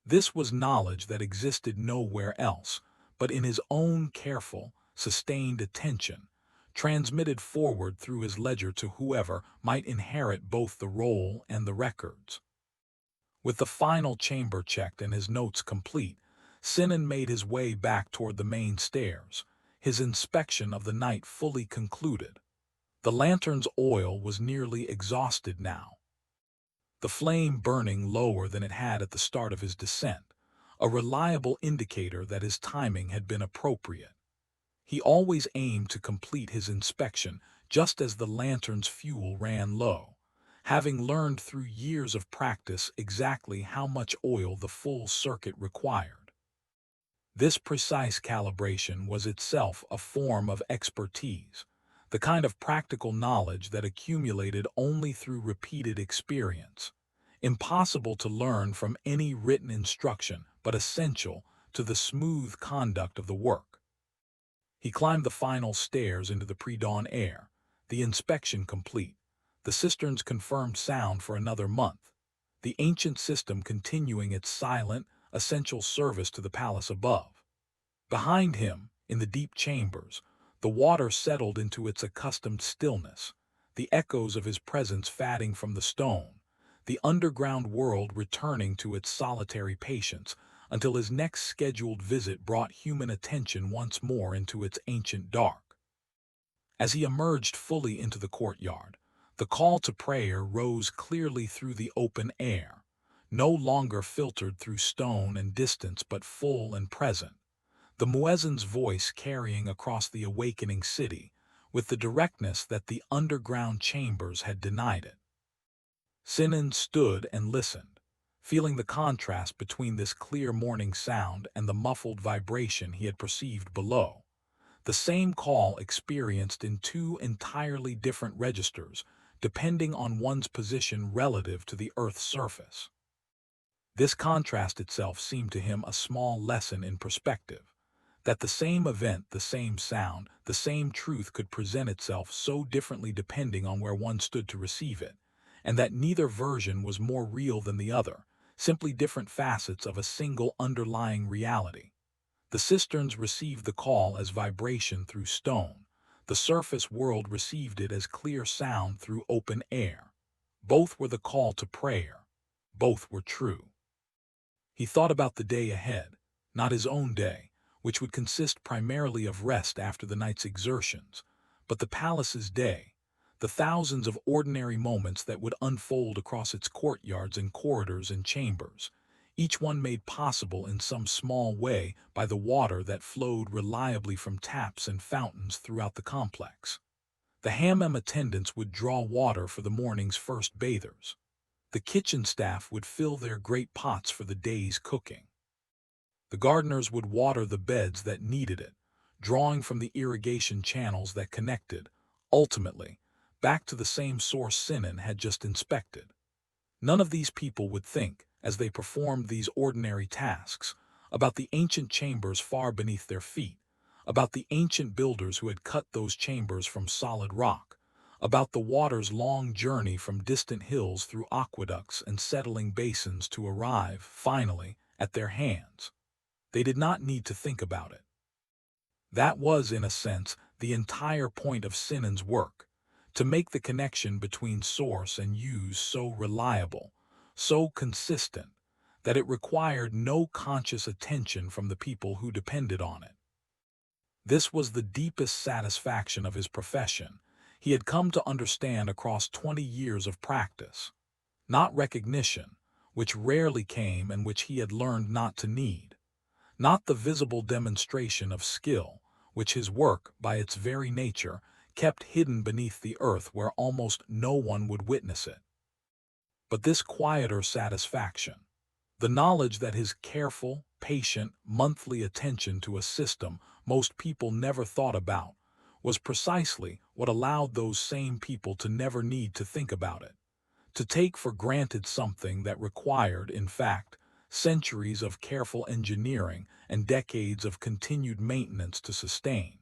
This was knowledge that existed nowhere else, but in his own careful, sustained attention, transmitted forward through his ledger to whoever might inherit both the roll and the records. With the final chamber checked and his notes complete, Sinan made his way back toward the main stairs, his inspection of the night fully concluded. The lantern's oil was nearly exhausted now, the flame burning lower than it had at the start of his descent, a reliable indicator that his timing had been appropriate. He always aimed to complete his inspection just as the lantern's fuel ran low, having learned through years of practice exactly how much oil the full circuit required. This precise calibration was itself a form of expertise, the kind of practical knowledge that accumulated only through repeated experience, impossible to learn from any written instruction but essential to the smooth conduct of the work. He climbed the final stairs into the pre-dawn air, the inspection complete, the cistern's confirmed sound for another month, the ancient system continuing its silent, essential service to the palace above. Behind him, in the deep chambers, the water settled into its accustomed stillness, the echoes of his presence fading from the stone, the underground world returning to its solitary patience until his next scheduled visit brought human attention once more into its ancient dark. As he emerged fully into the courtyard, the call to prayer rose clearly through the open air, no longer filtered through stone and distance but full and present, the muezzin's voice carrying across the awakening city with the directness that the underground chambers had denied it. Sinan stood and listened, feeling the contrast between this clear morning sound and the muffled vibration he had perceived below, the same call experienced in two entirely different registers, depending on one's position relative to the Earth's surface. This contrast itself seemed to him a small lesson in perspective, that the same event, the same sound, the same truth could present itself so differently depending on where one stood to receive it, and that neither version was more real than the other, simply different facets of a single underlying reality. The cisterns received the call as vibration through stone. The surface world received it as clear sound through open air. Both were the call to prayer. Both were true. He thought about the day ahead, not his own day, which would consist primarily of rest after the night's exertions, but the palace's day, the thousands of ordinary moments that would unfold across its courtyards and corridors and chambers, each one made possible in some small way by the water that flowed reliably from taps and fountains throughout the complex. The Hammam attendants would draw water for the morning's first bathers. The kitchen staff would fill their great pots for the day's cooking. The gardeners would water the beds that needed it, drawing from the irrigation channels that connected, ultimately, back to the same source Sinan had just inspected. None of these people would think, as they performed these ordinary tasks, about the ancient chambers far beneath their feet, about the ancient builders who had cut those chambers from solid rock, about the water's long journey from distant hills through aqueducts and settling basins to arrive, finally, at their hands. They did not need to think about it. That was, in a sense, the entire point of Sinan's work, to make the connection between source and use so reliable, so consistent, that it required no conscious attention from the people who depended on it. This was the deepest satisfaction of his profession. He had come to understand across 20 years of practice. Not recognition, which rarely came and which he had learned not to need. Not the visible demonstration of skill, which his work, by its very nature, kept hidden beneath the earth where almost no one would witness it. But this quieter satisfaction, the knowledge that his careful, patient, monthly attention to a system most people never thought about, was precisely what allowed those same people to never need to think about it, to take for granted something that required, in fact, centuries of careful engineering and decades of continued maintenance to sustain.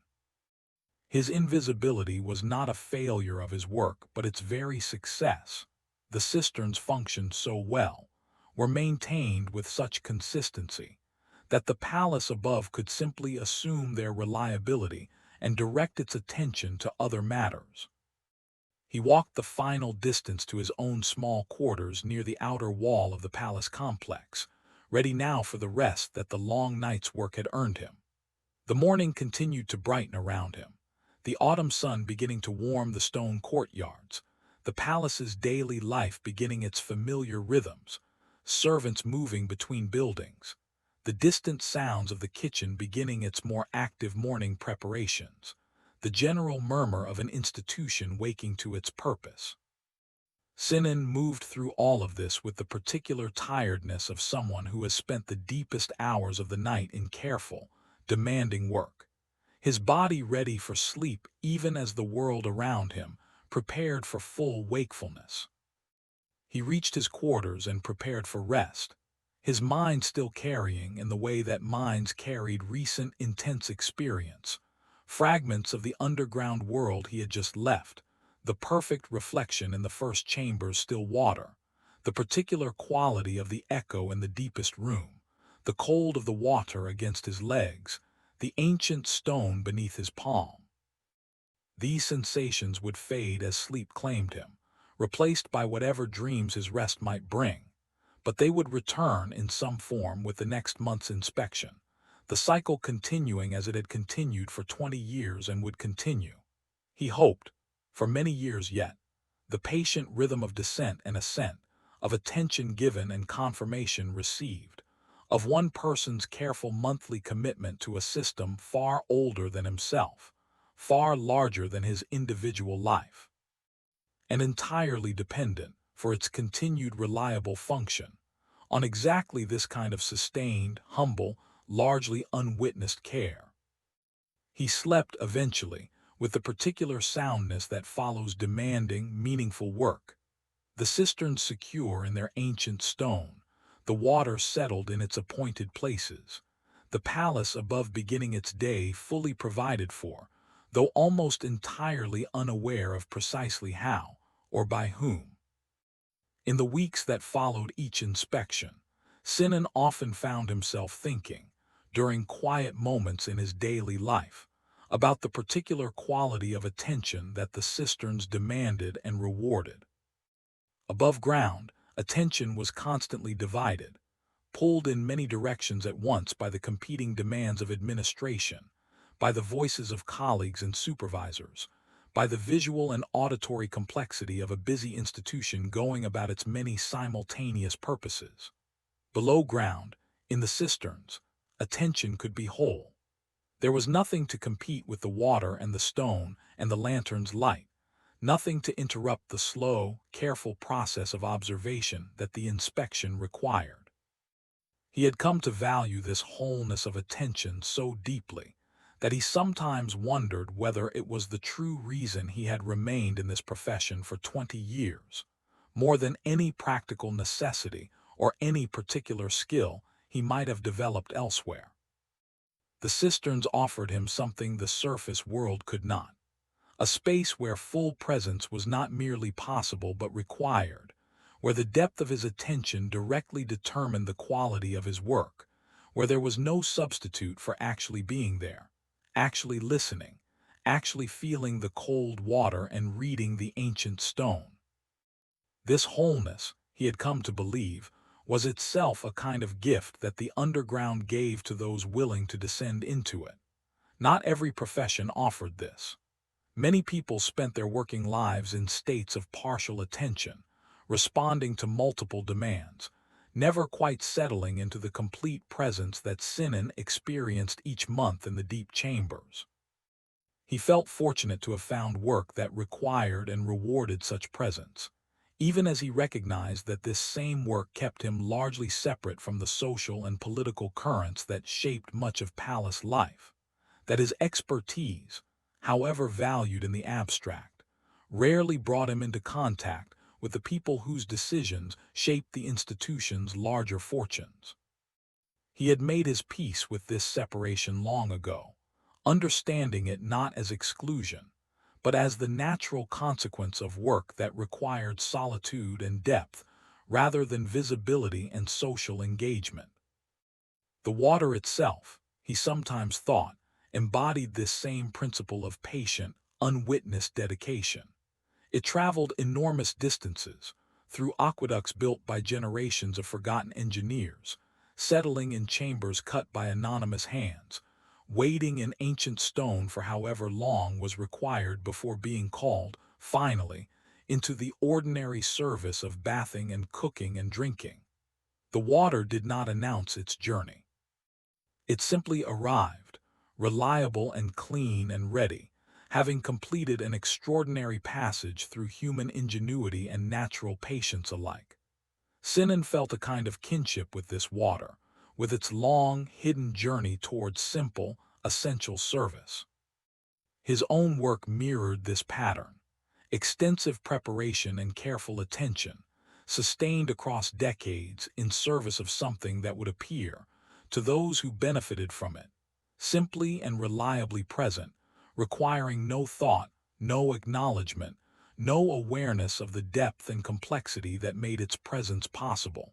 His invisibility was not a failure of his work, but its very success. The cisterns functioned so well, were maintained with such consistency, that the palace above could simply assume their reliability and direct its attention to other matters. He walked the final distance to his own small quarters near the outer wall of the palace complex, ready now for the rest that the long night's work had earned him. The morning continued to brighten around him, the autumn sun beginning to warm the stone courtyards, the palace's daily life beginning its familiar rhythms, servants moving between buildings, the distant sounds of the kitchen beginning its more active morning preparations, the general murmur of an institution waking to its purpose. Sinan moved through all of this with the particular tiredness of someone who has spent the deepest hours of the night in careful, demanding work, his body ready for sleep even as the world around him prepared for full wakefulness. He reached his quarters and prepared for rest, his mind still carrying, in the way that minds carried recent intense experience, fragments of the underground world he had just left, the perfect reflection in the first chamber's still water, the particular quality of the echo in the deepest room, the cold of the water against his legs, the ancient stone beneath his palm. These sensations would fade as sleep claimed him, replaced by whatever dreams his rest might bring, but they would return in some form with the next month's inspection, the cycle continuing as it had continued for 20 years and would continue. He hoped, for many years yet, the patient rhythm of descent and ascent, of attention given and confirmation received, of one person's careful monthly commitment to a system far older than himself, far larger than his individual life, and entirely dependent, for its continued reliable function, on exactly this kind of sustained, humble, largely unwitnessed care. He slept eventually, with the particular soundness that follows demanding, meaningful work, the cisterns secure in their ancient stone, the water settled in its appointed places, the palace above beginning its day fully provided for, though almost entirely unaware of precisely how, or by whom. In the weeks that followed each inspection, Sinan often found himself thinking, during quiet moments in his daily life, about the particular quality of attention that the cisterns demanded and rewarded. Above ground, attention was constantly divided, pulled in many directions at once by the competing demands of administration, by the voices of colleagues and supervisors, by the visual and auditory complexity of a busy institution going about its many simultaneous purposes. Below ground, in the cisterns, attention could be whole. There was nothing to compete with the water and the stone and the lantern's light, nothing to interrupt the slow, careful process of observation that the inspection required. He had come to value this wholeness of attention so deeply that he sometimes wondered whether it was the true reason he had remained in this profession for 20 years, more than any practical necessity or any particular skill he might have developed elsewhere. The cisterns offered him something the surface world could not, a space where full presence was not merely possible but required, where the depth of his attention directly determined the quality of his work, where there was no substitute for actually being there, actually listening, actually feeling the cold water and reading the ancient stone. This wholeness, he had come to believe, was itself a kind of gift that the underground gave to those willing to descend into it. Not every profession offered this. Many people spent their working lives in states of partial attention, responding to multiple demands, never quite settling into the complete presence that Sinan experienced each month in the deep chambers. He felt fortunate to have found work that required and rewarded such presence, even as he recognized that this same work kept him largely separate from the social and political currents that shaped much of palace life, that his expertise, however valued in the abstract, rarely brought him into contact with the people whose decisions shaped the institution's larger fortunes. He had made his peace with this separation long ago, understanding it not as exclusion, but as the natural consequence of work that required solitude and depth rather than visibility and social engagement. The water itself, he sometimes thought, embodied this same principle of patient, unwitnessed dedication. It traveled enormous distances, through aqueducts built by generations of forgotten engineers, settling in chambers cut by anonymous hands, waiting in ancient stone for however long was required before being called, finally, into the ordinary service of bathing and cooking and drinking. The water did not announce its journey. It simply arrived, reliable and clean and ready, having completed an extraordinary passage through human ingenuity and natural patience alike. Sinan felt a kind of kinship with this water, with its long, hidden journey towards simple, essential service. His own work mirrored this pattern. Extensive preparation and careful attention, sustained across decades in service of something that would appear, to those who benefited from it, simply and reliably present, requiring no thought, no acknowledgement, no awareness of the depth and complexity that made its presence possible.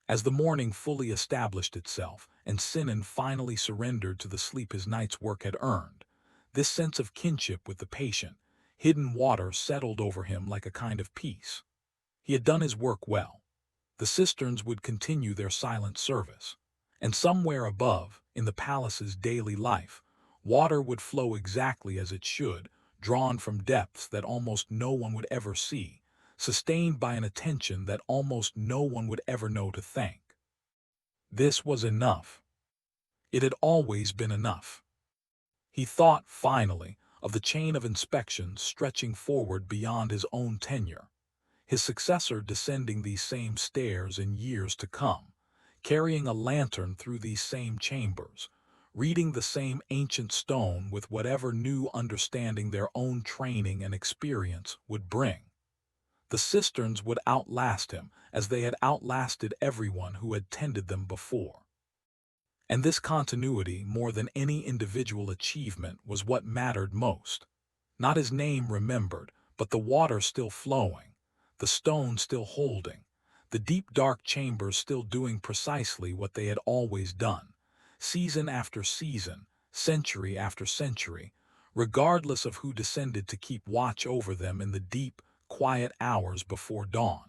As the morning fully established itself and Sinan finally surrendered to the sleep his night's work had earned, this sense of kinship with the patient, hidden water settled over him like a kind of peace. He had done his work well. The cisterns would continue their silent service, and somewhere above, in the palace's daily life, water would flow exactly as it should, drawn from depths that almost no one would ever see, sustained by an attention that almost no one would ever know to thank. This was enough. It had always been enough. He thought, finally, of the chain of inspections stretching forward beyond his own tenure, his successor descending these same stairs in years to come, carrying a lantern through these same chambers, reading the same ancient stone with whatever new understanding their own training and experience would bring. The cisterns would outlast him as they had outlasted everyone who had tended them before. And this continuity, more than any individual achievement, was what mattered most. Not his name remembered, but the water still flowing, the stone still holding, the deep dark chambers still doing precisely what they had always done, season after season, century after century, regardless of who descended to keep watch over them in the deep, quiet hours before dawn.